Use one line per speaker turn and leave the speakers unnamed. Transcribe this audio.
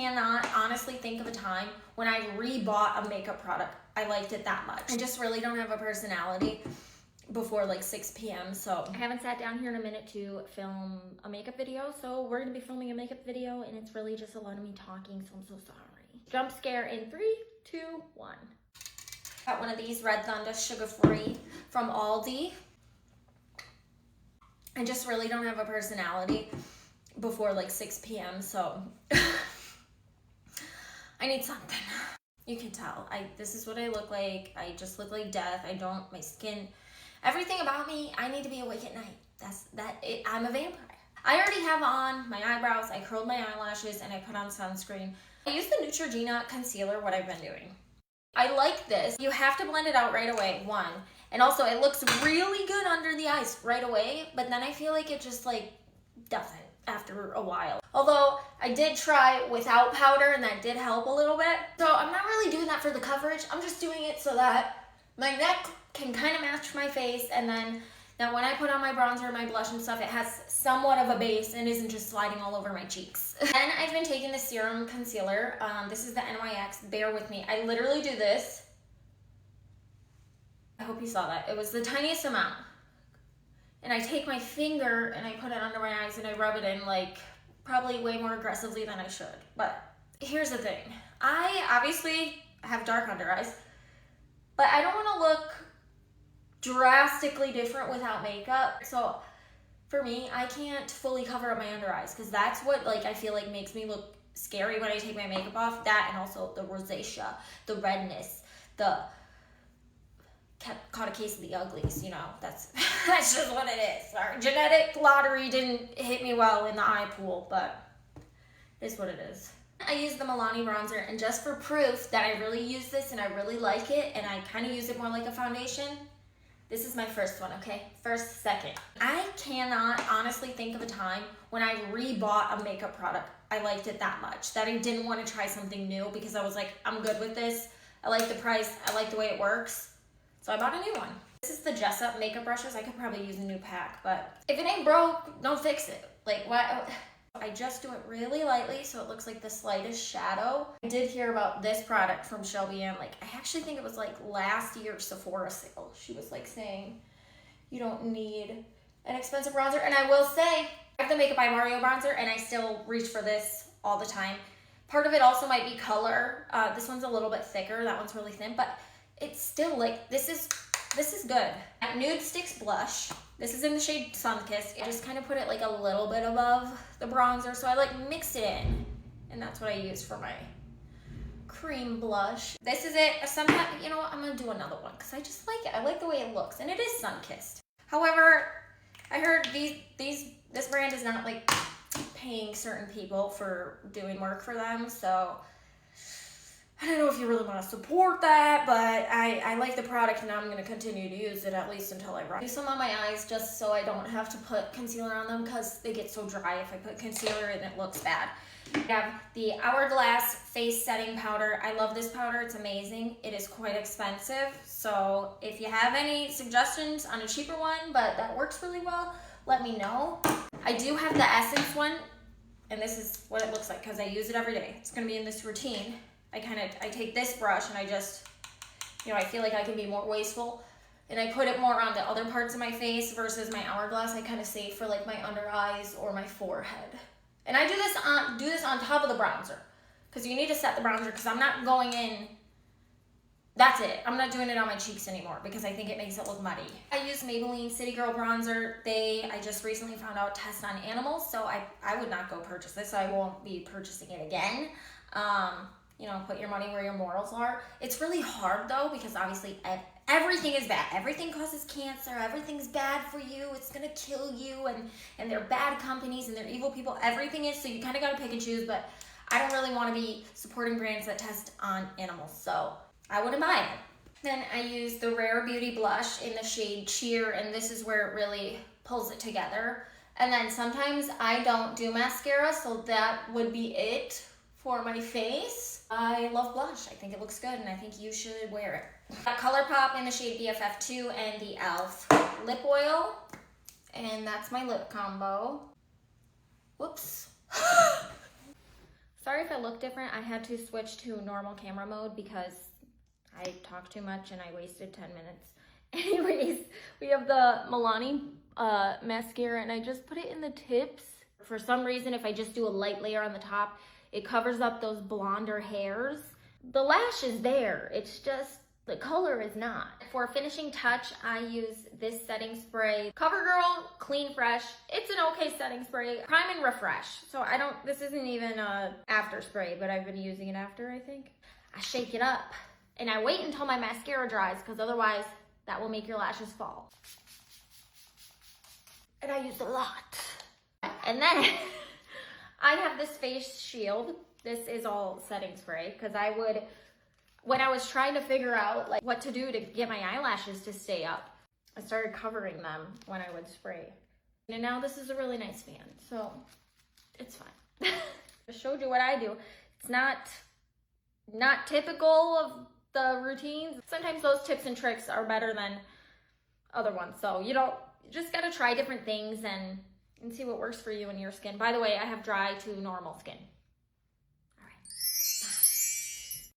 cannot honestly think of a time when I rebought a makeup product. I liked it that much. I just really don't have a personality before like 6 p.m. So I haven't sat down here in a minute to film a makeup video. So we're gonna be filming a makeup video and it's really just a lot of me talking, so I'm so sorry. Jump scare in 3, 2, 1. Got one of these Red Thunder sugar-free from Aldi. I just really don't have a personality before like 6 p.m. So I need something. You can tell. This is what I look like. I just look like death. My skin, everything about me, I need to be awake at night. I'm a vampire. I already have on my eyebrows. I curled my eyelashes and I put on sunscreen. I use the Neutrogena concealer, what I've been doing. I like this. You have to blend it out right away, one. And also it looks really good under the eyes right away, but then I feel like it just like doesn't after a while. Although I did try without powder and that did help a little bit. So I'm not really doing that for the coverage. I'm just doing it so that my neck can kind of match my face, and then now when I put on my bronzer and my blush and stuff, it has somewhat of a base and isn't just sliding all over my cheeks. Then I've been taking the serum concealer. This is the NYX. Bear with me. I literally do this. I hope you saw that. It was the tiniest amount. And I take my finger and I put it under my eyes and I rub it in like probably way more aggressively than I should. But here's the thing. I obviously have dark under eyes, but I don't want to look drastically different without makeup. So for me, I can't fully cover up my under eyes because that's what like I feel like makes me look scary when I take my makeup off. That and also the rosacea, the redness, caught a case of the uglies, you know, that's just what it is. Our genetic lottery didn't hit me well in the eye pool, but it's what it is. I use the Milani bronzer, and just for proof that I really use this and I really like it and I kind of use it more like a foundation, this is my first one, okay? First, second. I cannot honestly think of a time when I rebought a makeup product. I liked it that much that I didn't want to try something new because I was like, I'm good with this. I like the price. I like the way it works. So I bought a new one. This is the Jessup makeup brushes. I could probably use a new pack, but if it ain't broke, don't fix it. Like what? I just do it really lightly so it looks like the slightest shadow. I did hear about this product from Shelby Ann. Like I actually think it was like last year's Sephora sale. She was like saying, you don't need an expensive bronzer. And I will say, I have the Makeup by Mario bronzer and I still reach for this all the time. Part of it also might be color. This one's a little bit thicker. That one's really thin, but it's still like, this is good. Nude Sticks blush. This is in the shade Sunkissed. I just kind of put it like a little bit above the bronzer, so I like mix it in. And that's what I use for my cream blush. This is it. Sometimes, you know what, I'm gonna do another one because I just like it. I like the way it looks, and it is Sunkissed. However, I heard this brand is not like paying certain people for doing work for them, so I don't know if you really want to support that, but I like the product and I'm going to continue to use it at least until I run. Do some on my eyes just so I don't have to put concealer on them because they get so dry if I put concealer and it looks bad. I have the Hourglass Face Setting Powder. I love this powder. It's amazing. It is quite expensive. So if you have any suggestions on a cheaper one, but that works really well, let me know. I do have the Essence one, and this is what it looks like because I use it every day. It's going to be in this routine. I take this brush and I just, you know, I feel like I can be more wasteful and I put it more on the other parts of my face versus my Hourglass. I kind of save for like my under eyes or my forehead. And I do this on top of the bronzer because you need to set the bronzer because I'm not going in, that's it. I'm not doing it on my cheeks anymore because I think it makes it look muddy. I use Maybelline City Girl bronzer. I just recently found out test on animals, so I would not go purchase this. So I won't be purchasing it again. You know, put your money where your morals are. It's really hard though because obviously everything is bad. Everything causes cancer. Everything's bad for you. It's gonna kill you, and they're bad companies and they're evil people. Everything is, so you kind of gotta pick and choose, but I don't really want to be supporting brands that test on animals, so I wouldn't buy it. Then I use the Rare Beauty blush in the shade Cheer, and this is where it really pulls it together. And then sometimes I don't do mascara, so that would be it for my face. I love blush. I think it looks good and I think you should wear it. Got ColourPop in the shade BFF2 and the e.l.f. lip oil. And that's my lip combo. Whoops. Sorry if I look different. I had to switch to normal camera mode because I talked too much and I wasted 10 minutes. Anyways, we have the Milani mascara and I just put it in the tips. For some reason, if I just do a light layer on the top, it covers up those blonder hairs. The lash is there, it's just the color is not. For a finishing touch, I use this setting spray. CoverGirl Clean Fresh. It's an okay setting spray. Prime and Refresh. So this isn't even a after spray, but I've been using it after, I think. I shake it up and I wait until my mascara dries because otherwise that will make your lashes fall. And I use a lot. And then I have this face shield. This is all setting spray because when I was trying to figure out like what to do to get my eyelashes to stay up, I started covering them when I would spray. And now this is a really nice fan, so it's fine. I showed you what I do. It's not typical of the routines. Sometimes those tips and tricks are better than other ones. So you just gotta try different things and see what works for you and your skin. By the way, I have dry to normal skin.